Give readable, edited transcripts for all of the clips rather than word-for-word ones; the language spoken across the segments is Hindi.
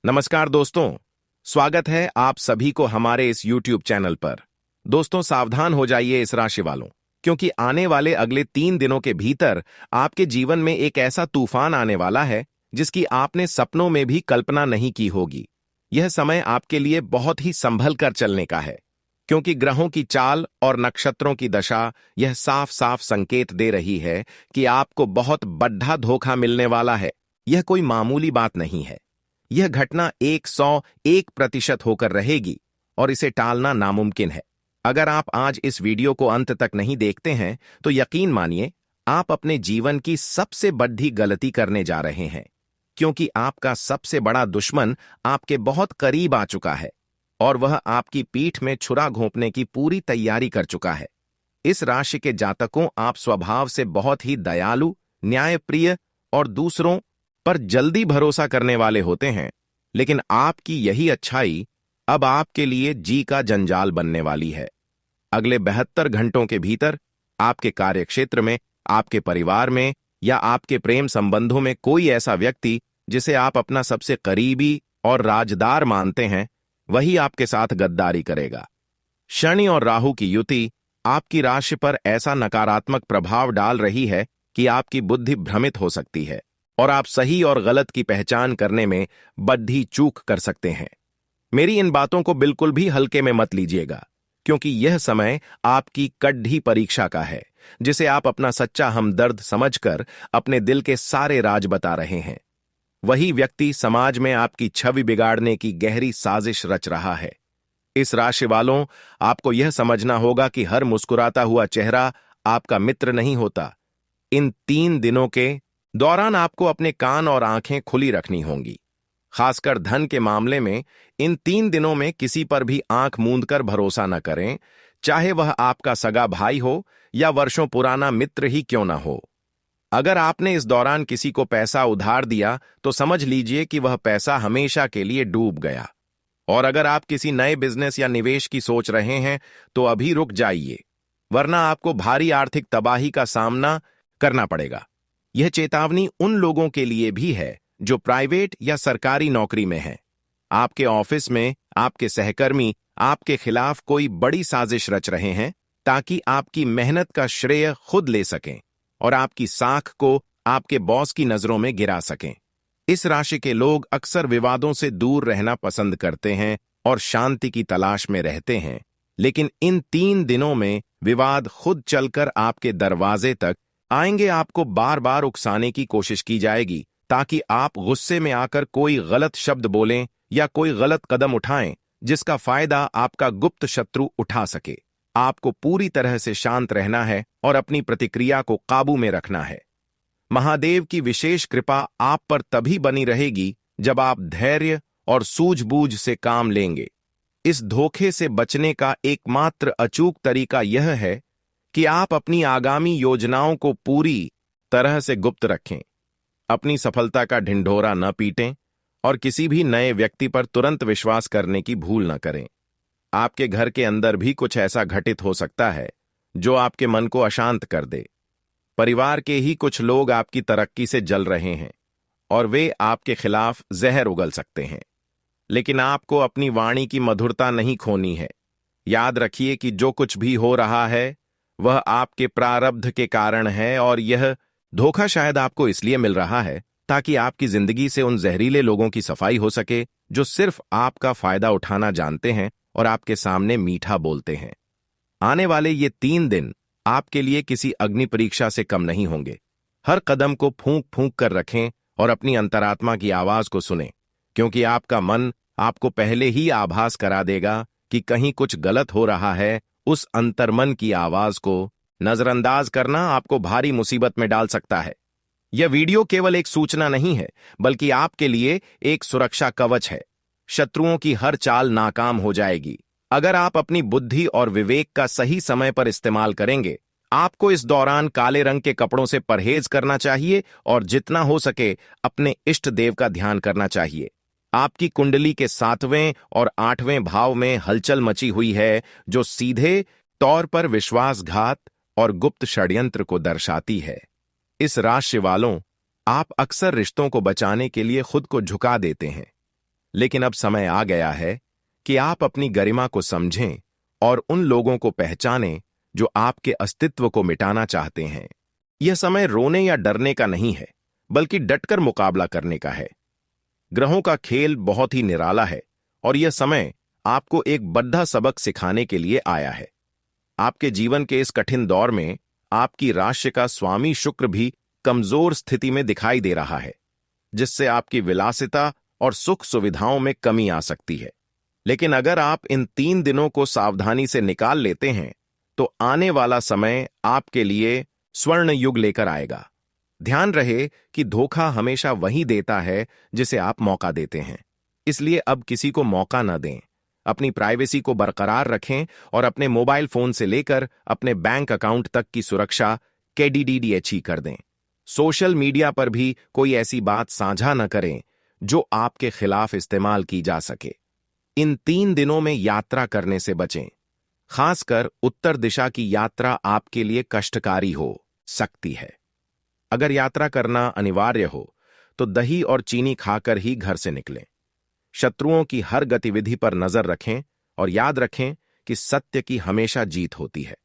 नमस्कार दोस्तों, स्वागत है आप सभी को हमारे इस YouTube चैनल पर। दोस्तों सावधान हो जाइए इस राशि वालों, क्योंकि आने वाले अगले 3 दिनों के भीतर आपके जीवन में एक ऐसा तूफान आने वाला है जिसकी आपने सपनों में भी कल्पना नहीं की होगी। यह समय आपके लिए बहुत ही संभल कर चलने का है, क्योंकि ग्रहों की चाल और नक्षत्रों की दशा यह साफ साफ संकेत दे रही है कि आपको बहुत बड़ा धोखा मिलने वाला है। यह कोई मामूली बात नहीं है। यह घटना 101% होकर रहेगी और इसे टालना नामुमकिन है। अगर आप आज इस वीडियो को अंत तक नहीं देखते हैं तो यकीन मानिए आप अपने जीवन की सबसे बड़ी गलती करने जा रहे हैं, क्योंकि आपका सबसे बड़ा दुश्मन आपके बहुत करीब आ चुका है और वह आपकी पीठ में छुरा घोंपने की पूरी तैयारी कर चुका है। इस राशि के जातकों, आप स्वभाव से बहुत ही दयालु, न्यायप्रिय और दूसरों पर जल्दी भरोसा करने वाले होते हैं, लेकिन आपकी यही अच्छाई अब आपके लिए जी का जंजाल बनने वाली है। अगले 72 घंटों के भीतर आपके कार्यक्षेत्र में, आपके परिवार में या आपके प्रेम संबंधों में कोई ऐसा व्यक्ति जिसे आप अपना सबसे करीबी और राजदार मानते हैं, वही आपके साथ गद्दारी करेगा। शनि और राहु की युति आपकी राशि पर ऐसा नकारात्मक प्रभाव डाल रही है कि आपकी बुद्धि भ्रमित हो सकती है और आप सही और गलत की पहचान करने में बड़ी चूक कर सकते हैं। मेरी इन बातों को बिल्कुल भी हल्के में मत लीजिएगा, क्योंकि यह समय आपकी कड़ी परीक्षा का है, जिसे आप अपना सच्चा हमदर्द समझकर अपने दिल के सारे राज बता रहे हैं। वही व्यक्ति समाज में आपकी छवि बिगाड़ने की गहरी साजिश रच रहा है। इस राशि वालों, आपको यह समझना होगा कि हर मुस्कुराता हुआ चेहरा आपका मित्र नहीं होता। इन 3 दिनों के दौरान आपको अपने कान और आंखें खुली रखनी होंगी। खासकर धन के मामले में इन 3 दिनों में किसी पर भी आंख मूंद कर भरोसा न करें, चाहे वह आपका सगा भाई हो या वर्षों पुराना मित्र ही क्यों न हो। अगर आपने इस दौरान किसी को पैसा उधार दिया तो समझ लीजिए कि वह पैसा हमेशा के लिए डूब गया। और अगर आप किसी नए बिजनेस या निवेश की सोच रहे हैं तो अभी रुक जाइए, वरना आपको भारी आर्थिक तबाही का सामना करना पड़ेगा। यह चेतावनी उन लोगों के लिए भी है जो प्राइवेट या सरकारी नौकरी में हैं। आपके ऑफिस में आपके सहकर्मी आपके खिलाफ कोई बड़ी साजिश रच रहे हैं ताकि आपकी मेहनत का श्रेय खुद ले सकें और आपकी साख को आपके बॉस की नजरों में गिरा सकें। इस राशि के लोग अक्सर विवादों से दूर रहना पसंद करते हैं और शांति की तलाश में रहते हैं, लेकिन इन 3 दिनों में विवाद खुद चलकर आपके दरवाजे तक आएंगे। आपको बार बार उकसाने की कोशिश की जाएगी ताकि आप गुस्से में आकर कोई गलत शब्द बोलें या कोई गलत कदम उठाएं, जिसका फायदा आपका गुप्त शत्रु उठा सके। आपको पूरी तरह से शांत रहना है और अपनी प्रतिक्रिया को काबू में रखना है। महादेव की विशेष कृपा आप पर तभी बनी रहेगी जब आप धैर्य और सूझबूझ से काम लेंगे। इस धोखे से बचने का एकमात्र अचूक तरीका यह है कि आप अपनी आगामी योजनाओं को पूरी तरह से गुप्त रखें। अपनी सफलता का ढिंढोरा न पीटें और किसी भी नए व्यक्ति पर तुरंत विश्वास करने की भूल न करें। आपके घर के अंदर भी कुछ ऐसा घटित हो सकता है जो आपके मन को अशांत कर दे। परिवार के ही कुछ लोग आपकी तरक्की से जल रहे हैं और वे आपके खिलाफ जहर उगल सकते हैं, लेकिन आपको अपनी वाणी की मधुरता नहीं खोनी है। याद रखिए कि जो कुछ भी हो रहा है वह आपके प्रारब्ध के कारण है और यह धोखा शायद आपको इसलिए मिल रहा है ताकि आपकी जिंदगी से उन जहरीले लोगों की सफाई हो सके जो सिर्फ आपका फायदा उठाना जानते हैं और आपके सामने मीठा बोलते हैं। आने वाले ये 3 दिन आपके लिए किसी अग्नि परीक्षा से कम नहीं होंगे। हर कदम को फूंक फूंक कर रखें और अपनी अंतरात्मा की आवाज को सुनें, क्योंकि आपका मन आपको पहले ही आभास करा देगा कि कहीं कुछ गलत हो रहा है। उस अंतर्मन की आवाज को नजरअंदाज करना आपको भारी मुसीबत में डाल सकता है। यह वीडियो केवल एक सूचना नहीं है, बल्कि आपके लिए एक सुरक्षा कवच है। शत्रुओं की हर चाल नाकाम हो जाएगी अगर आप अपनी बुद्धि और विवेक का सही समय पर इस्तेमाल करेंगे। आपको इस दौरान काले रंग के कपड़ों से परहेज करना चाहिए और जितना हो सके अपने इष्ट देव का ध्यान करना चाहिए। आपकी कुंडली के 7वें और 8वें भाव में हलचल मची हुई है, जो सीधे तौर पर विश्वासघात और गुप्त षड्यंत्र को दर्शाती है। इस राशि वालों, आप अक्सर रिश्तों को बचाने के लिए खुद को झुका देते हैं, लेकिन अब समय आ गया है कि आप अपनी गरिमा को समझें और उन लोगों को पहचानें जो आपके अस्तित्व को मिटाना चाहते हैं। यह समय रोने या डरने का नहीं है, बल्कि डटकर मुकाबला करने का है। ग्रहों का खेल बहुत ही निराला है और यह समय आपको एक बड़ा सबक सिखाने के लिए आया है। आपके जीवन के इस कठिन दौर में आपकी राशि का स्वामी शुक्र भी कमजोर स्थिति में दिखाई दे रहा है, जिससे आपकी विलासिता और सुख सुविधाओं में कमी आ सकती है। लेकिन अगर आप इन 3 दिनों को सावधानी से निकाल लेते हैं तो आने वाला समय आपके लिए स्वर्ण युग लेकर आएगा। ध्यान रहे कि धोखा हमेशा वही देता है जिसे आप मौका देते हैं, इसलिए अब किसी को मौका न दें। अपनी प्राइवेसी को बरकरार रखें और अपने मोबाइल फोन से लेकर अपने बैंक अकाउंट तक की सुरक्षा KDDDH कर दें। सोशल मीडिया पर भी कोई ऐसी बात साझा न करें जो आपके खिलाफ इस्तेमाल की जा सके। इन 3 दिनों में यात्रा करने से बचें, खासकर उत्तर दिशा की यात्रा आपके लिए कष्टकारी हो सकती है। अगर यात्रा करना अनिवार्य हो तो दही और चीनी खाकर ही घर से निकलें। शत्रुओं की हर गतिविधि पर नजर रखें और याद रखें कि सत्य की हमेशा जीत होती है।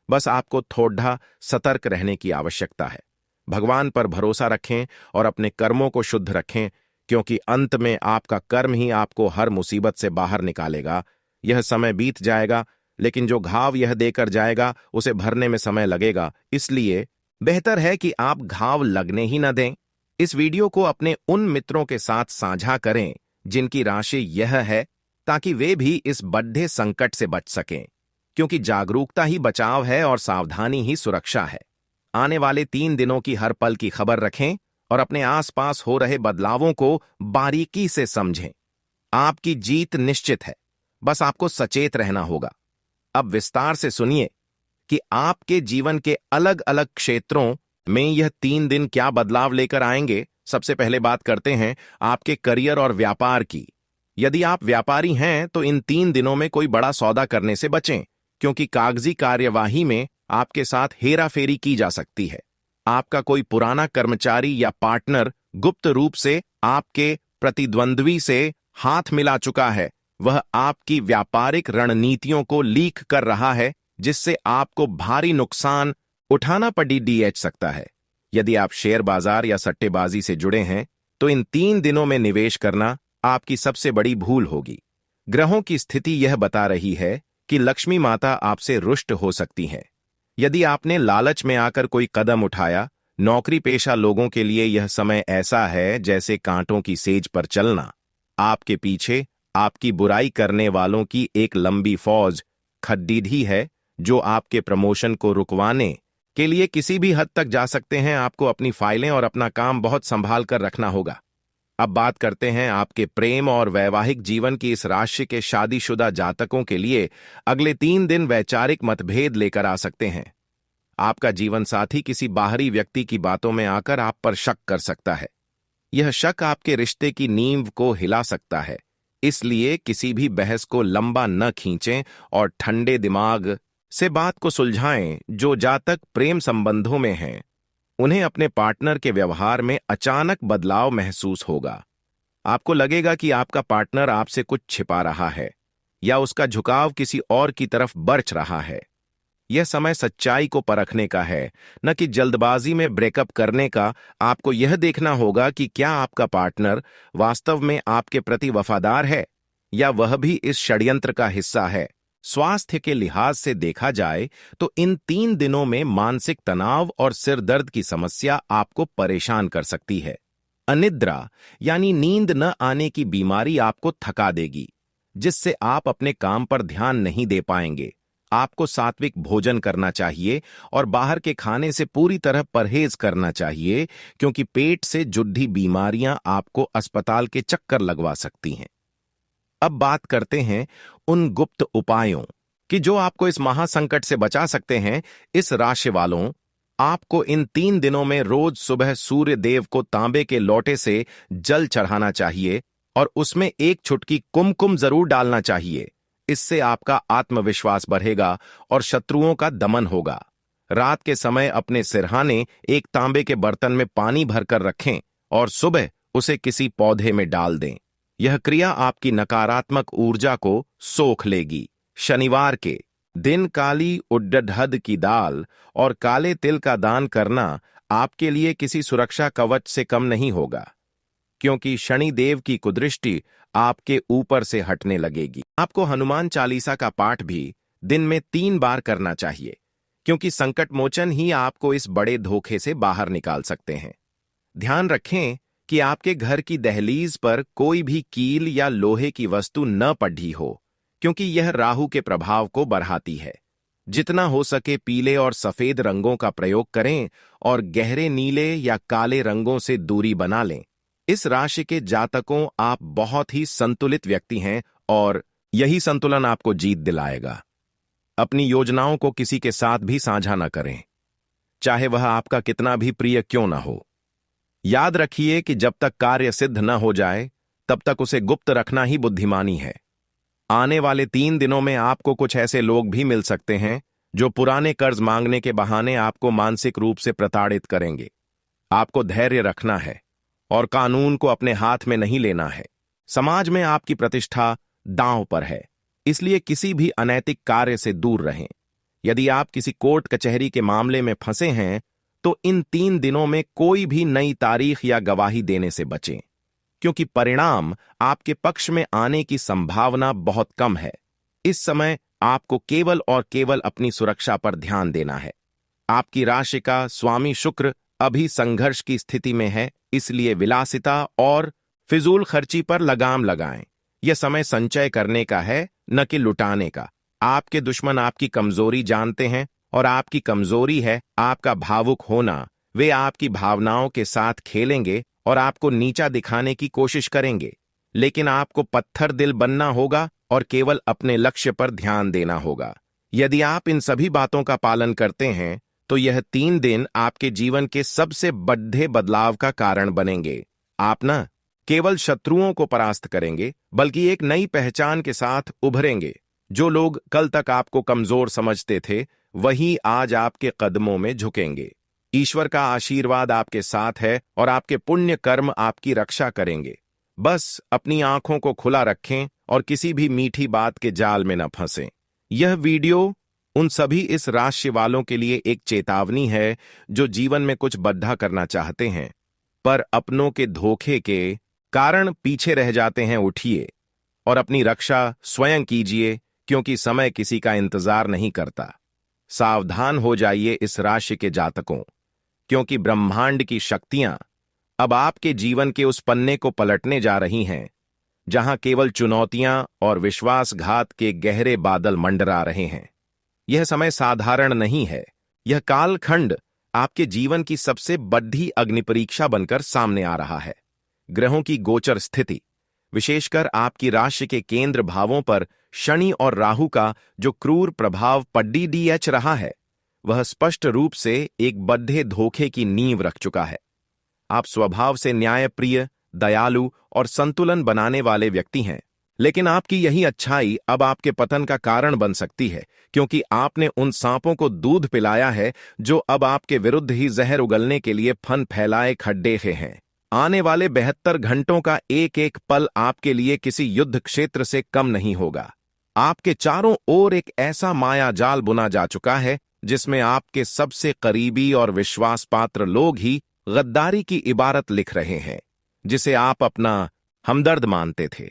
बस आपको थोड़ा सतर्क रहने की आवश्यकता है। भगवान पर भरोसा रखें और अपने कर्मों को शुद्ध रखें, क्योंकि अंत में आपका कर्म ही आपको हर मुसीबत से बाहर निकालेगा। यह समय बीत जाएगा, लेकिन जो घाव यह देकर जाएगा उसे भरने में समय लगेगा, इसलिए बेहतर है कि आप घाव लगने ही न दें। इस वीडियो को अपने उन मित्रों के साथ साझा करें जिनकी राशि यह है, ताकि वे भी इस बड़े संकट से बच सकें, क्योंकि जागरूकता ही बचाव है और सावधानी ही सुरक्षा है। आने वाले 3 दिनों की हर पल की खबर रखें और अपने आसपास हो रहे बदलावों को बारीकी से समझें। आपकी जीत निश्चित है, बस आपको सचेत रहना होगा। अब विस्तार से सुनिए कि आपके जीवन के अलग अलग क्षेत्रों में यह 3 दिन क्या बदलाव लेकर आएंगे। सबसे पहले बात करते हैं आपके करियर और व्यापार की। यदि आप व्यापारी हैं तो इन 3 दिनों में कोई बड़ा सौदा करने से बचें, क्योंकि कागजी कार्यवाही में आपके साथ हेराफेरी की जा सकती है। आपका कोई पुराना कर्मचारी या पार्टनर गुप्त रूप से आपके प्रतिद्वंद्वी से हाथ मिला चुका है। वह आपकी व्यापारिक रणनीतियों को लीक कर रहा है, जिससे आपको भारी नुकसान उठाना पड़ सकता है। यदि आप शेयर बाजार या सट्टेबाजी से जुड़े हैं तो इन 3 दिनों में निवेश करना आपकी सबसे बड़ी भूल होगी। ग्रहों की स्थिति यह बता रही है कि लक्ष्मी माता आपसे रुष्ट हो सकती हैं। यदि आपने लालच में आकर कोई कदम उठाया, नौकरी पेशा लोगों के लिए यह समय ऐसा है जैसे कांटों की सेज पर चलना। आपके पीछे आपकी बुराई करने वालों की एक लंबी फौज खड़ी है, जो आपके प्रमोशन को रुकवाने के लिए किसी भी हद तक जा सकते हैं। आपको अपनी फाइलें और अपना काम बहुत संभाल कर रखना होगा। अब बात करते हैं आपके प्रेम और वैवाहिक जीवन की। इस राशि के शादीशुदा जातकों के लिए अगले 3 दिन वैचारिक मतभेद लेकर आ सकते हैं। आपका जीवन साथी किसी बाहरी व्यक्ति की बातों में आकर आप पर शक कर सकता है। यह शक आपके रिश्ते की नींव को हिला सकता है, इसलिए किसी भी बहस को लंबा न खींचें और ठंडे दिमाग से बात को सुलझाएं। जो जातक प्रेम संबंधों में हैं, उन्हें अपने पार्टनर के व्यवहार में अचानक बदलाव महसूस होगा। आपको लगेगा कि आपका पार्टनर आपसे कुछ छिपा रहा है या उसका झुकाव किसी और की तरफ बरछ रहा है। यह समय सच्चाई को परखने का है, न कि जल्दबाजी में ब्रेकअप करने का। आपको यह देखना होगा कि क्या आपका पार्टनर वास्तव में आपके प्रति वफादार है या वह भी इस षड्यंत्र का हिस्सा है। स्वास्थ्य के लिहाज से देखा जाए तो इन 3 दिनों में मानसिक तनाव और सिर दर्द की समस्या आपको परेशान कर सकती है। अनिद्रा यानी नींद न आने की बीमारी आपको थका देगी, जिससे आप अपने काम पर ध्यान नहीं दे पाएंगे। आपको सात्विक भोजन करना चाहिए और बाहर के खाने से पूरी तरह परहेज करना चाहिए, क्योंकि पेट से जुड़ी बीमारियां आपको अस्पताल के चक्कर लगवा सकती हैं। अब बात करते हैं उन गुप्त उपायों कि जो आपको इस महासंकट से बचा सकते हैं। इस राशि वालों, आपको इन 3 दिनों में रोज सुबह सूर्य देव को तांबे के लोटे से जल चढ़ाना चाहिए और उसमें एक चुटकी कुमकुम जरूर डालना चाहिए। इससे आपका आत्मविश्वास बढ़ेगा और शत्रुओं का दमन होगा। रात के समय अपने सिरहाने एक तांबे के बर्तन में पानी भरकर रखें और सुबह उसे किसी पौधे में डाल दें। यह क्रिया आपकी नकारात्मक ऊर्जा को सोख लेगी। शनिवार के दिन काली उड़द की दाल और काले तिल का दान करना आपके लिए किसी सुरक्षा कवच से कम नहीं होगा, क्योंकि शनि देव की कुदृष्टि आपके ऊपर से हटने लगेगी। आपको हनुमान चालीसा का पाठ भी दिन में 3 बार करना चाहिए, क्योंकि संकट मोचन ही आपको इस बड़े धोखे से बाहर निकाल सकते हैं। ध्यान रखें कि आपके घर की दहलीज पर कोई भी कील या लोहे की वस्तु न पड़ी हो, क्योंकि यह राहु के प्रभाव को बढ़ाती है। जितना हो सके पीले और सफेद रंगों का प्रयोग करें और गहरे नीले या काले रंगों से दूरी बना लें। इस राशि के जातकों, आप बहुत ही संतुलित व्यक्ति हैं और यही संतुलन आपको जीत दिलाएगा। अपनी योजनाओं को किसी के साथ भी साझा न करें, चाहे वह आपका कितना भी प्रिय क्यों न हो। याद रखिए कि जब तक कार्य सिद्ध न हो जाए तब तक उसे गुप्त रखना ही बुद्धिमानी है। आने वाले 3 दिनों में आपको कुछ ऐसे लोग भी मिल सकते हैं जो पुराने कर्ज मांगने के बहाने आपको मानसिक रूप से प्रताड़ित करेंगे। आपको धैर्य रखना है और कानून को अपने हाथ में नहीं लेना है। समाज में आपकी प्रतिष्ठा दांव पर है, इसलिए किसी भी अनैतिक कार्य से दूर रहें। यदि आप किसी कोर्ट कचहरी के मामले में फंसे हैं तो इन 3 दिनों में कोई भी नई तारीख या गवाही देने से बचें, क्योंकि परिणाम आपके पक्ष में आने की संभावना बहुत कम है। इस समय आपको केवल और केवल अपनी सुरक्षा पर ध्यान देना है। आपकी राशि का स्वामी शुक्र अभी संघर्ष की स्थिति में है, इसलिए विलासिता और फिजूल खर्ची पर लगाम लगाएं। यह समय संचय करने का है, न कि लुटाने का। आपके दुश्मन आपकी कमजोरी जानते हैं और आपकी कमजोरी है आपका भावुक होना। वे आपकी भावनाओं के साथ खेलेंगे और आपको नीचा दिखाने की कोशिश करेंगे, लेकिन आपको पत्थर दिल बनना होगा और केवल अपने लक्ष्य पर ध्यान देना होगा। यदि आप इन सभी बातों का पालन करते हैं तो यह 3 दिन आपके जीवन के सबसे बड़े बदलाव का कारण बनेंगे। आप न केवल शत्रुओं को परास्त करेंगे, बल्कि एक नई पहचान के साथ उभरेंगे। जो लोग कल तक आपको कमजोर समझते थे, वही आज आपके कदमों में झुकेंगे। ईश्वर का आशीर्वाद आपके साथ है और आपके पुण्य कर्म आपकी रक्षा करेंगे। बस अपनी आंखों को खुला रखें और किसी भी मीठी बात के जाल में न फंसें। यह वीडियो उन सभी इस राशि वालों के लिए एक चेतावनी है जो जीवन में कुछ बड़ा करना चाहते हैं पर अपनों के धोखे के कारण पीछे रह जाते हैं। उठिए और अपनी रक्षा स्वयं कीजिए, क्योंकि समय किसी का इंतजार नहीं करता। सावधान हो जाइए इस राशि के जातकों, क्योंकि ब्रह्मांड की शक्तियां अब आपके जीवन के उस पन्ने को पलटने जा रही हैं जहां केवल चुनौतियां और विश्वासघात के गहरे बादल मंडरा रहे हैं। यह समय साधारण नहीं है। यह कालखंड आपके जीवन की सबसे बड़ी अग्निपरीक्षा बनकर सामने आ रहा है। ग्रहों की गोचर स्थिति, विशेषकर आपकी राशि के केंद्र भावों पर शनि और राहु का जो क्रूर प्रभाव पड़ीडीएच रहा है, वह स्पष्ट रूप से एक बड़े धोखे की नींव रख चुका है। आप स्वभाव से न्यायप्रिय, दयालु और संतुलन बनाने वाले व्यक्ति हैं, लेकिन आपकी यही अच्छाई अब आपके पतन का कारण बन सकती है, क्योंकि आपने उन सांपों को दूध पिलाया है जो अब आपके विरुद्ध ही जहर उगलने के लिए फन फैलाए खड्डे हैं। आने वाले 72 घंटों का एक एक पल आपके लिए किसी युद्ध क्षेत्र से कम नहीं होगा। आपके चारों ओर एक ऐसा माया जाल बुना जा चुका है जिसमें आपके सबसे करीबी और विश्वास पात्र लोग ही गद्दारी की इबारत लिख रहे हैं। जिसे आप अपना हमदर्द मानते थे,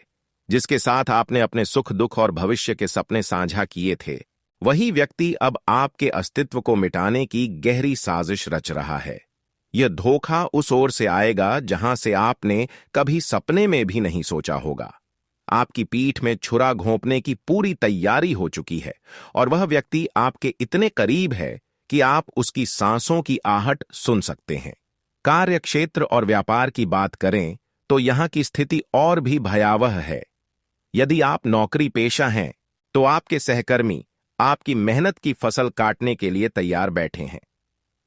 जिसके साथ आपने अपने सुख दुख और भविष्य के सपने साझा किए थे, वही व्यक्ति अब आपके अस्तित्व को मिटाने की गहरी साजिश रच रहा है। यह धोखा उस ओर से आएगा जहां से आपने कभी सपने में भी नहीं सोचा होगा। आपकी पीठ में छुरा घोंपने की पूरी तैयारी हो चुकी है और वह व्यक्ति आपके इतने करीब है कि आप उसकी सांसों की आहट सुन सकते हैं। कार्यक्षेत्र और व्यापार की बात करें तो यहां की स्थिति और भी भयावह है। यदि आप नौकरी पेशा हैं तो आपके सहकर्मी आपकी मेहनत की फसल काटने के लिए तैयार बैठे हैं।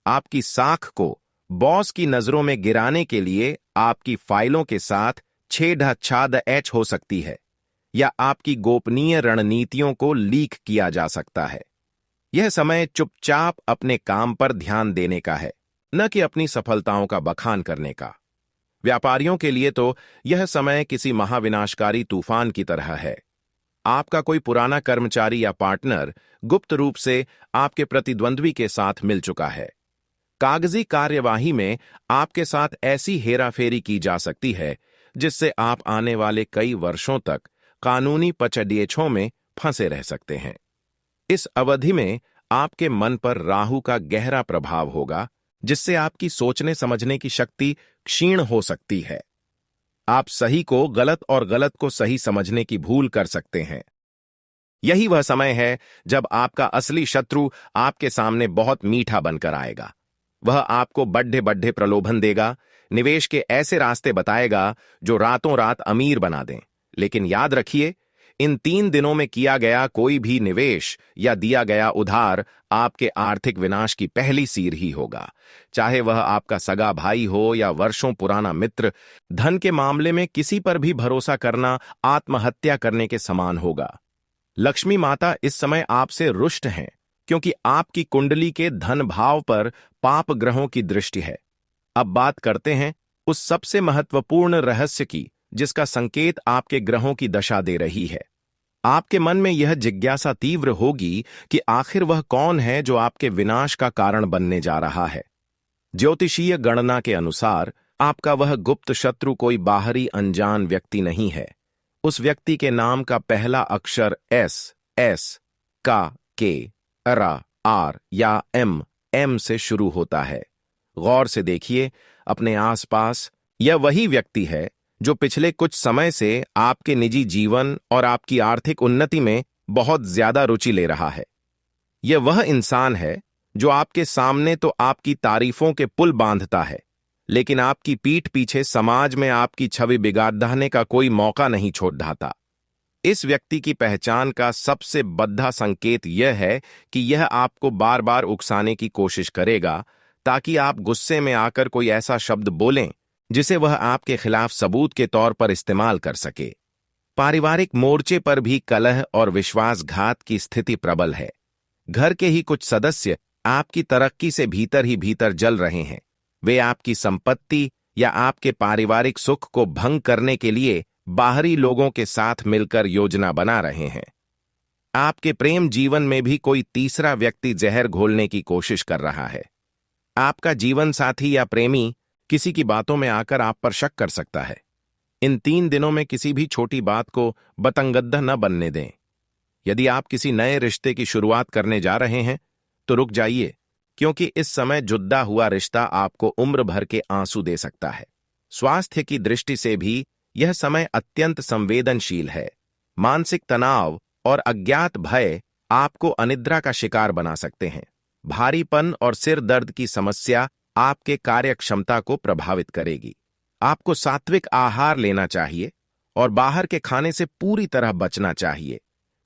आपकी साख को बॉस की नजरों में गिराने के लिए आपकी फाइलों के साथ छेड़छाड़ हो सकती है या आपकी गोपनीय रणनीतियों को लीक किया जा सकता है। यह समय चुपचाप अपने काम पर ध्यान देने का है, न कि अपनी सफलताओं का बखान करने का। व्यापारियों के लिए तो यह समय किसी महाविनाशकारी तूफान की तरह है। आपका कोई पुराना कर्मचारी या पार्टनर गुप्त रूप से आपके प्रतिद्वंद्वी के साथ मिल चुका है। कागजी कार्यवाही में आपके साथ ऐसी हेराफेरी की जा सकती है जिससे आप आने वाले कई वर्षों तक कानूनी पचड़ियों में फंसे रह सकते हैं। इस अवधि में आपके मन पर राहु का गहरा प्रभाव होगा, जिससे आपकी सोचने समझने की शक्ति क्षीण हो सकती है। आप सही को गलत और गलत को सही समझने की भूल कर सकते हैं। यही वह समय है जब आपका असली शत्रु आपके सामने बहुत मीठा बनकर आएगा। वह आपको बड्ढे बड्ढे प्रलोभन देगा, निवेश के ऐसे रास्ते बताएगा जो रातों रात अमीर बना दें। लेकिन याद रखिए, इन 3 दिनों में किया गया कोई भी निवेश या दिया गया उधार आपके आर्थिक विनाश की पहली सीढ़ी ही होगा। चाहे वह आपका सगा भाई हो या वर्षों पुराना मित्र, धन के मामले में किसी पर भी भरोसा करना आत्महत्या करने के समान होगा। लक्ष्मी माता इस समय आपसे रुष्ट हैं, क्योंकि आपकी कुंडली के धन भाव पर पाप ग्रहों की दृष्टि है। अब बात करते हैं उस सबसे महत्वपूर्ण रहस्य की, जिसका संकेत आपके ग्रहों की दशा दे रही है। आपके मन में यह जिज्ञासा तीव्र होगी कि आखिर वह कौन है जो आपके विनाश का कारण बनने जा रहा है। ज्योतिषीय गणना के अनुसार आपका वह गुप्त शत्रु कोई बाहरी अनजान व्यक्ति नहीं है। उस व्यक्ति के नाम का पहला अक्षर एस, का, के, आर या एम से शुरू होता है। गौर से देखिए अपने आसपास, यह वही व्यक्ति है जो पिछले कुछ समय से आपके निजी जीवन और आपकी आर्थिक उन्नति में बहुत ज्यादा रुचि ले रहा है। यह वह इंसान है जो आपके सामने तो आपकी तारीफों के पुल बांधता है, लेकिन आपकी पीठ पीछे समाज में आपकी छवि बिगाड़ने का कोई मौका नहीं छोड़ ढाता। इस व्यक्ति की पहचान का सबसे बद्धा संकेत यह है कि यह आपको बार बार उकसाने की कोशिश करेगा, ताकि आप गुस्से में आकर कोई ऐसा शब्द बोलें जिसे वह आपके खिलाफ सबूत के तौर पर इस्तेमाल कर सके। पारिवारिक मोर्चे पर भी कलह और विश्वासघात की स्थिति प्रबल है। घर के ही कुछ सदस्य आपकी तरक्की से भीतर ही भीतर जल रहे हैं। वे आपकी संपत्ति या आपके पारिवारिक सुख को भंग करने के लिए बाहरी लोगों के साथ मिलकर योजना बना रहे हैं। आपके प्रेम जीवन में भी कोई तीसरा व्यक्ति जहर घोलने की कोशिश कर रहा है। आपका जीवन साथी या प्रेमी किसी की बातों में आकर आप पर शक कर सकता है। इन 3 दिनों में किसी भी छोटी बात को बतंगद्दा न बनने दें। यदि आप किसी नए रिश्ते की शुरुआत करने जा रहे हैं तो रुक जाइए, क्योंकि इस समय जुद्दा हुआ रिश्ता आपको उम्र भर के आंसू दे सकता है। स्वास्थ्य की दृष्टि से भी यह समय अत्यंत संवेदनशील है। मानसिक तनाव और अज्ञात भय आपको अनिद्रा का शिकार बना सकते हैं। भारीपन और सिर दर्द की समस्या आपके कार्यक्षमता को प्रभावित करेगी। आपको सात्विक आहार लेना चाहिए और बाहर के खाने से पूरी तरह बचना चाहिए,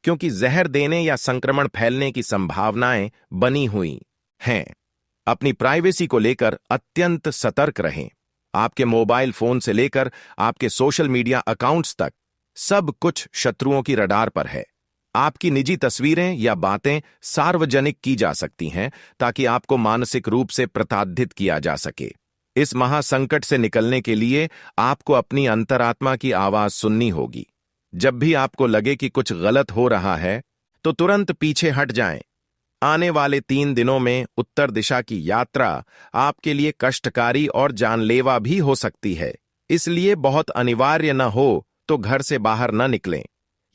क्योंकि जहर देने या संक्रमण फैलने की संभावनाएं बनी हुई हैं। अपनी प्राइवेसी को लेकर अत्यंत सतर्क रहें। आपके मोबाइल फोन से लेकर आपके सोशल मीडिया अकाउंट्स तक सब कुछ शत्रुओं की रडार पर है। आपकी निजी तस्वीरें या बातें सार्वजनिक की जा सकती हैं, ताकि आपको मानसिक रूप से प्रताड़ित किया जा सके। इस महासंकट से निकलने के लिए आपको अपनी अंतरात्मा की आवाज सुननी होगी। जब भी आपको लगे कि कुछ गलत हो रहा है, तो तुरंत पीछे हट जाएं। आने वाले 3 दिनों में उत्तर दिशा की यात्रा आपके लिए कष्टकारी और जानलेवा भी हो सकती है। इसलिए बहुत अनिवार्य न हो तो घर से बाहर न निकलें।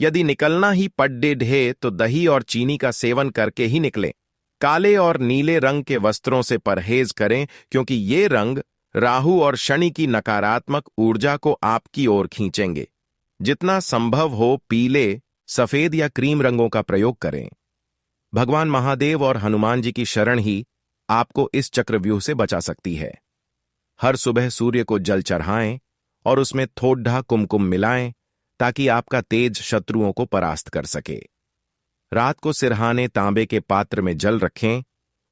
यदि निकलना ही पड्डे ढे तो दही और चीनी का सेवन करके ही निकलें। काले और नीले रंग के वस्त्रों से परहेज करें, क्योंकि ये रंग राहु और शनि की नकारात्मक ऊर्जा को आपकी ओर खींचेंगे। जितना संभव हो पीले, सफेद या क्रीम रंगों का प्रयोग करें। भगवान महादेव और हनुमान जी की शरण ही आपको इस चक्रव्यूह से बचा सकती है। हर सुबह सूर्य को जल चढ़ाएं और उसमें थोड़ा कुमकुम मिलाएं, ताकि आपका तेज शत्रुओं को परास्त कर सके। रात को सिरहाने तांबे के पात्र में जल रखें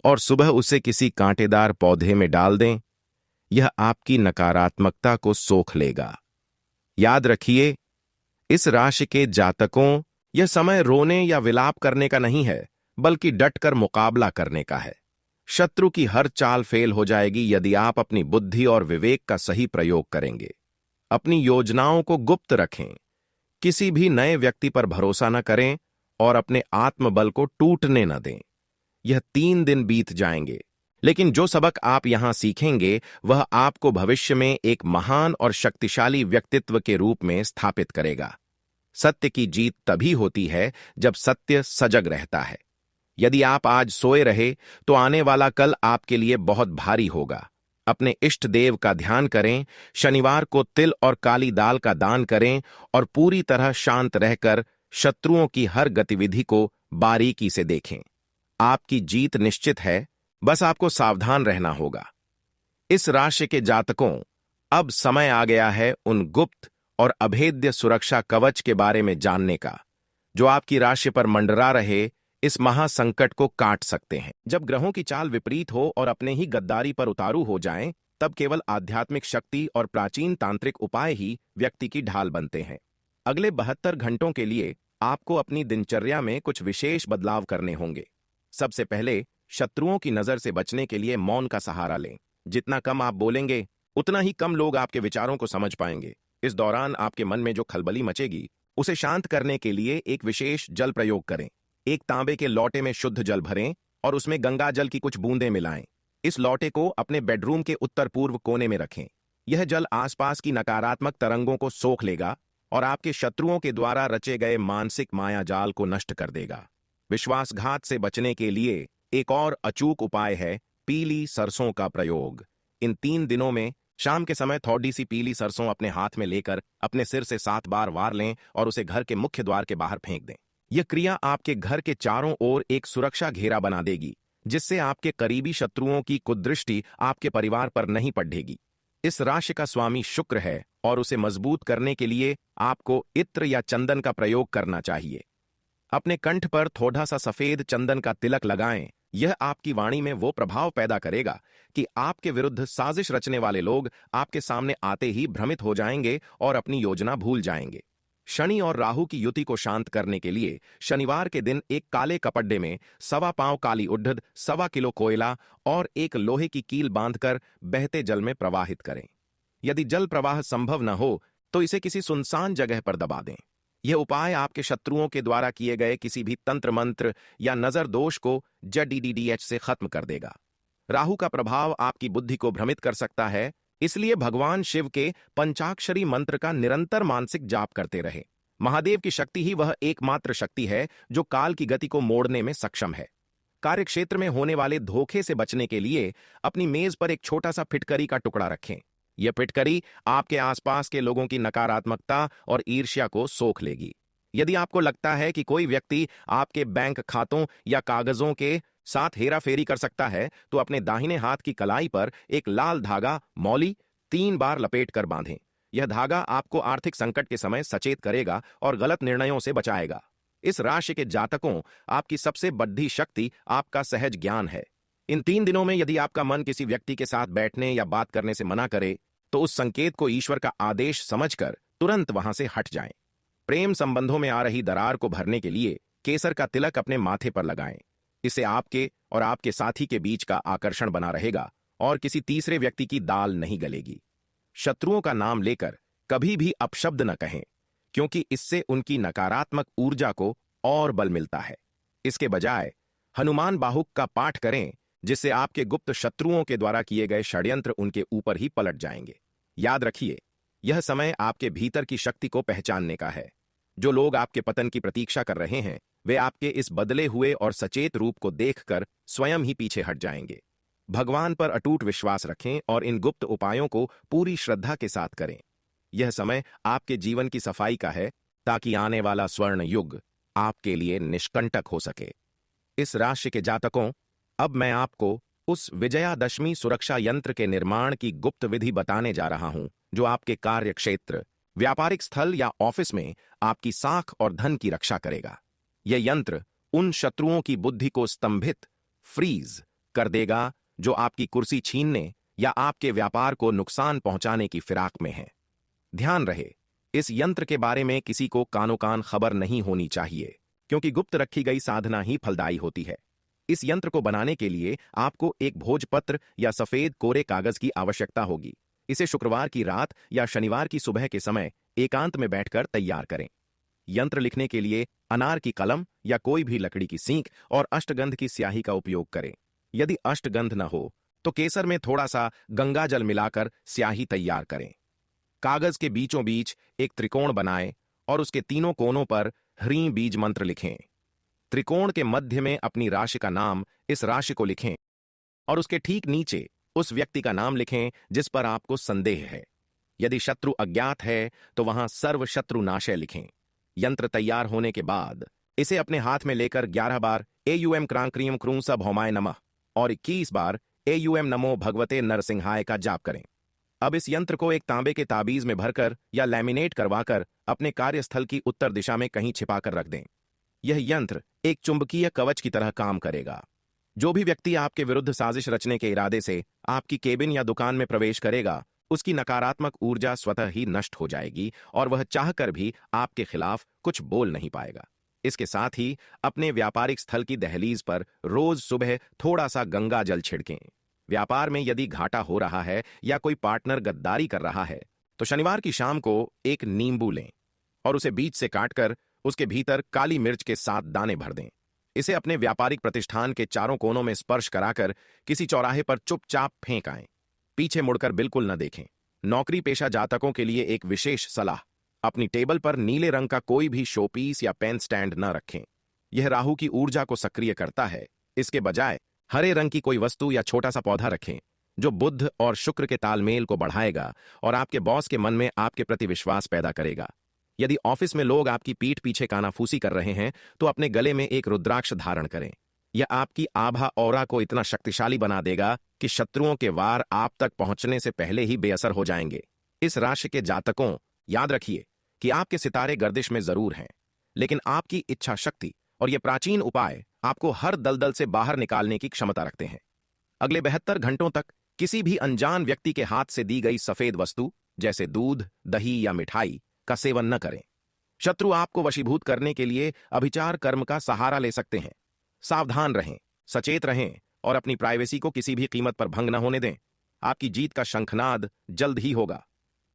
और सुबह उसे किसी कांटेदार पौधे में डाल दें। यह आपकी नकारात्मकता को सोख लेगा। याद रखिए, इस राशि के जातकों, यह समय रोने या विलाप करने का नहीं है, बल्कि डटकर मुकाबला करने का है। शत्रु की हर चाल फेल हो जाएगी यदि आप अपनी बुद्धि और विवेक का सही प्रयोग करेंगे। अपनी योजनाओं को गुप्त रखें, किसी भी नए व्यक्ति पर भरोसा न करें और अपने आत्मबल को टूटने न दें। यह 3 दिन बीत जाएंगे, लेकिन जो सबक आप यहां सीखेंगे वह आपको भविष्य में एक महान और शक्तिशाली व्यक्तित्व के रूप में स्थापित करेगा। सत्य की जीत तभी होती है जब सत्य सजग रहता है। यदि आप आज सोए रहे तो आने वाला कल आपके लिए बहुत भारी होगा। अपने इष्ट देव का ध्यान करें, शनिवार को तिल और काली दाल का दान करें और पूरी तरह शांत रहकर शत्रुओं की हर गतिविधि को बारीकी से देखें। आपकी जीत निश्चित है, बस आपको सावधान रहना होगा। इस राशि के जातकों, अब समय आ गया है उन गुप्त और अभेद्य सुरक्षा कवच के बारे में जानने का, जो आपकी राशि पर मंडरा रहे इस महासंकट को काट सकते हैं। जब ग्रहों की चाल विपरीत हो और अपने ही गद्दारी पर उतारू हो जाएं, तब केवल आध्यात्मिक शक्ति और प्राचीन तांत्रिक उपाय ही व्यक्ति की ढाल बनते हैं। अगले 72 घंटों के लिए आपको अपनी दिनचर्या में कुछ विशेष बदलाव करने होंगे। सबसे पहले, शत्रुओं की नजर से बचने के लिए मौन का सहारा लें। जितना कम आप बोलेंगे, उतना ही कम लोग आपके विचारों को समझ पाएंगे। इस दौरान आपके मन में जो खलबली मचेगी, उसे शांत करने के लिए एक विशेष जल प्रयोग करें। एक तांबे के लोटे में शुद्ध जल भरें और उसमें गंगा जल की कुछ बूंदें मिलाएं। इस लोटे को अपने बेडरूम के उत्तर पूर्व कोने में रखें। यह जल आसपास की नकारात्मक तरंगों को सोख लेगा और आपके शत्रुओं के द्वारा रचे गए मानसिक मायाजाल को नष्ट कर देगा। विश्वासघात से बचने के लिए एक और अचूक उपाय है पीली सरसों का प्रयोग। इन 3 दिनों में शाम के समय थोड़ी सी पीली सरसों अपने हाथ में लेकर अपने सिर से 7 बार वार लें और उसे घर के मुख्य द्वार के बाहर फेंक दें। यह क्रिया आपके घर के चारों ओर एक सुरक्षा घेरा बना देगी, जिससे आपके करीबी शत्रुओं की कुदृष्टि आपके परिवार पर नहीं पड़ेगी। इस राशि का स्वामी शुक्र है और उसे मजबूत करने के लिए आपको इत्र या चंदन का प्रयोग करना चाहिए। अपने कंठ पर थोड़ा सा सफेद चंदन का तिलक लगाएं। यह आपकी वाणी में वो प्रभाव पैदा करेगा कि आपके विरुद्ध साजिश रचने वाले लोग आपके सामने आते ही भ्रमित हो जाएंगे और अपनी योजना भूल जाएंगे। शनि और राहु की युति को शांत करने के लिए शनिवार के दिन एक काले कपड़े में 1.25 पांव काली उड़द, 1.25 किलो कोयला और एक लोहे की कील बांधकर बहते जल में प्रवाहित करें। यदि जल प्रवाह संभव न हो तो इसे किसी सुनसान जगह पर दबा दें। यह उपाय आपके शत्रुओं के द्वारा किए गए किसी भी तंत्र मंत्र या नजर दोष को जडीडीडीएच से खत्म कर देगा। राहु का प्रभाव आपकी बुद्धि को भ्रमित कर सकता है, इसलिए भगवान शिव के पंचाक्षरी मंत्र का निरंतर मानसिक जाप करते रहे। महादेव की शक्ति ही वह एकमात्र शक्ति है जो काल की गति को मोड़ने में सक्षम है। कार्यक्षेत्र में होने वाले धोखे से बचने के लिए अपनी मेज पर एक छोटा सा फिटकरी का टुकड़ा रखें। यह फिटकरी आपके आसपास के लोगों की नकारात्मकता और ईर्ष्या को सोख लेगी। यदि आपको लगता है कि कोई व्यक्ति आपके बैंक खातों या कागजों के साथ हेराफेरी कर सकता है, तो अपने दाहिने हाथ की कलाई पर एक लाल धागा मौली 3 बार लपेट कर बांधें। यह धागा आपको आर्थिक संकट के समय सचेत करेगा और गलत निर्णयों से बचाएगा। इस राशि के जातकों, आपकी सबसे बड़ी शक्ति आपका सहज ज्ञान है। इन 3 दिनों में यदि आपका मन किसी व्यक्ति के साथ बैठने या बात करने से मना करे, तो उस संकेत को ईश्वर का आदेश समझकर तुरंत वहां से हट जाएं। प्रेम संबंधों में आ रही दरार को भरने के लिए केसर का तिलक अपने माथे पर लगाएं। इससे आपके और आपके साथी के बीच का आकर्षण बना रहेगा और किसी तीसरे व्यक्ति की दाल नहीं गलेगी। शत्रुओं का नाम लेकर कभी भी अपशब्द न कहें, क्योंकि इससे उनकी नकारात्मक ऊर्जा को और बल मिलता है। इसके बजाय हनुमान बाहुक का पाठ करें, जिससे आपके गुप्त शत्रुओं के द्वारा किए गए षड्यंत्र उनके ऊपर ही पलट जाएंगे। याद रखिए, यह समय आपके भीतर की शक्ति को पहचानने का है। जो लोग आपके पतन की प्रतीक्षा कर रहे हैं, वे आपके इस बदले हुए और सचेत रूप को देखकर स्वयं ही पीछे हट जाएंगे। भगवान पर अटूट विश्वास रखें और इन गुप्त उपायों को पूरी श्रद्धा के साथ करें। यह समय आपके जीवन की सफाई का है, ताकि आने वाला स्वर्ण युग आपके लिए निष्कंटक हो सके। इस राशि के जातकों, अब मैं आपको उस विजयादशमी सुरक्षा यंत्र के निर्माण की गुप्त विधि बताने जा रहा हूं, जो आपके कार्य क्षेत्र, व्यापारिक स्थल या ऑफिस में आपकी साख और धन की रक्षा करेगा। यह यंत्र उन शत्रुओं की बुद्धि को स्तंभित, फ्रीज कर देगा जो आपकी कुर्सी छीनने या आपके व्यापार को नुकसान पहुंचाने की फिराक में हैं। ध्यान रहे, इस यंत्र के बारे में किसी को कानो कान खबर नहीं होनी चाहिए, क्योंकि गुप्त रखी गई साधना ही फलदायी होती है। इस यंत्र को बनाने के लिए आपको एक भोजपत्र या सफेद कोरे कागज की आवश्यकता होगी। इसे शुक्रवार की रात या शनिवार की सुबह के समय एकांत में बैठकर तैयार करें। यंत्र लिखने के लिए अनार की कलम या कोई भी लकड़ी की सींक और अष्टगंध की स्याही का उपयोग करें। यदि अष्टगंध न हो तो केसर में थोड़ा सा गंगा जल मिलाकर स्याही तैयार करें। कागज के बीचों बीच एक त्रिकोण बनाएं और उसके तीनों कोनों पर ह्रीं बीज मंत्र लिखें। त्रिकोण के मध्य में अपनी राशि का नाम, इस राशि को लिखें और उसके ठीक नीचे उस व्यक्ति का नाम लिखें जिस पर आपको संदेह है। यदि शत्रु अज्ञात है तो वहां सर्व शत्रु नाशय लिखें। यंत्र तैयार होने के बाद इसे अपने हाथ में लेकर 11 बार एयूएम क्रां क्रीम क्रूं स भौमाय नमः और 21 बार एयूएम नमो भगवते नरसिंहाय का जाप करें। अब इस यंत्र को एक तांबे के ताबीज में भरकर या लैमिनेट करवाकर अपने कार्यस्थल की उत्तर दिशा में कहीं छिपाकर रख दें। यह यंत्र एक चुंबकीय कवच की तरह काम करेगा। जो भी व्यक्ति आपके विरुद्ध साजिश रचने के इरादे से आपकी केबिन या दुकान में प्रवेश करेगा, उसकी नकारात्मक ऊर्जा स्वतः ही नष्ट हो जाएगी और वह चाहकर भी आपके खिलाफ कुछ बोल नहीं पाएगा। इसके साथ ही अपने व्यापारिक स्थल की दहलीज पर रोज सुबह थोड़ा सा गंगा जल छिड़कें। व्यापार में यदि घाटा हो रहा है या कोई पार्टनर गद्दारी कर रहा है तो शनिवार की शाम को एक नींबू लें और उसे बीच से काटकर उसके भीतर काली मिर्च के 7 दाने भर दें। इसे अपने व्यापारिक प्रतिष्ठान के चारों कोनों में स्पर्श कराकर किसी चौराहे पर चुपचाप फेंक आएं। पीछे मुड़कर बिल्कुल न देखें। नौकरी पेशा जातकों के लिए एक विशेष सलाह, अपनी टेबल पर नीले रंग का कोई भी शोपीस या पेन स्टैंड न रखें। यह राहु की ऊर्जा को सक्रिय करता है। इसके बजाय हरे रंग की कोई वस्तु या छोटा सा पौधा रखें जो बुध और शुक्र के तालमेल को बढ़ाएगा और आपके बॉस के मन में आपके प्रति विश्वास पैदा करेगा। यदि ऑफिस में लोग आपकी पीठ पीछे कानाफूसी कर रहे हैं तो अपने गले में एक रुद्राक्ष धारण करें। यह आपकी आभा औरा को इतना शक्तिशाली बना देगा कि शत्रुओं के वार आप तक पहुंचने से पहले ही बेअसर हो जाएंगे। इस राशि के जातकों, याद रखिए कि आपके सितारे गर्दिश में जरूर हैं, लेकिन आपकी इच्छा शक्ति और ये प्राचीन उपाय आपको हर दलदल से बाहर निकालने की क्षमता रखते हैं। अगले 72 घंटों तक किसी भी अनजान व्यक्ति के हाथ से दी गई सफेद वस्तु जैसे दूध, दही या मिठाई का सेवन न करें। शत्रु आपको वशीभूत करने के लिए अभिचार कर्म का सहारा ले सकते हैं। सावधान रहें, सचेत रहें और अपनी प्राइवेसी को किसी भी कीमत पर भंग न होने दें। आपकी जीत का शंखनाद जल्द ही होगा।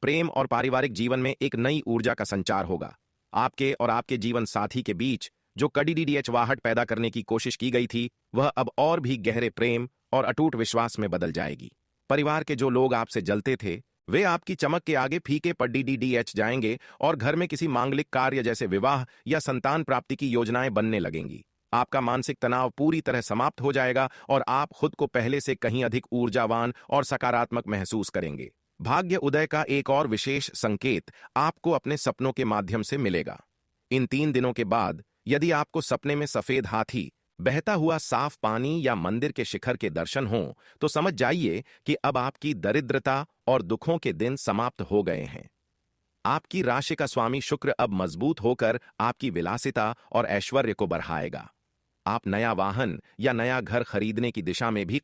प्रेम और पारिवारिक जीवन में एक नई ऊर्जा का संचार होगा। आपके और आपके जीवन साथी के बीच जो कड़ीडीडीएचवाहट पैदा करने की कोशिश की गई थी, वह अब और भी गहरे प्रेम और अटूट विश्वास में बदल जाएगी। परिवार के जो लोग आपसे जलते थे वे आपकी चमक के आगे फीके पड़ीडीडीएच जाएंगे और घर में किसी मांगलिक कार्य जैसे विवाह या संतान प्राप्ति की योजनाएं बनने लगेंगी। आपका मानसिक तनाव पूरी तरह समाप्त हो जाएगा और आप खुद को पहले से कहीं अधिक ऊर्जावान और सकारात्मक महसूस करेंगे। भाग्य उदय का एक और विशेष संकेत आपको अपने सपनों के माध्यम से मिलेगा। इन 3 दिनों के बाद यदि आपको सपने में सफेद हाथी, बहता हुआ साफ पानी या मंदिर के शिखर के दर्शन हों तो समझ जाइए कि अब आपकी दरिद्रता और दुखों के दिन समाप्त हो गए हैं। आपकी राशि का स्वामी शुक्र अब मजबूत होकर आपकी विलासिता और ऐश्वर्य को बढ़ाएगा। आप नया वाहन या नया घर खरीदने की दिशा में भी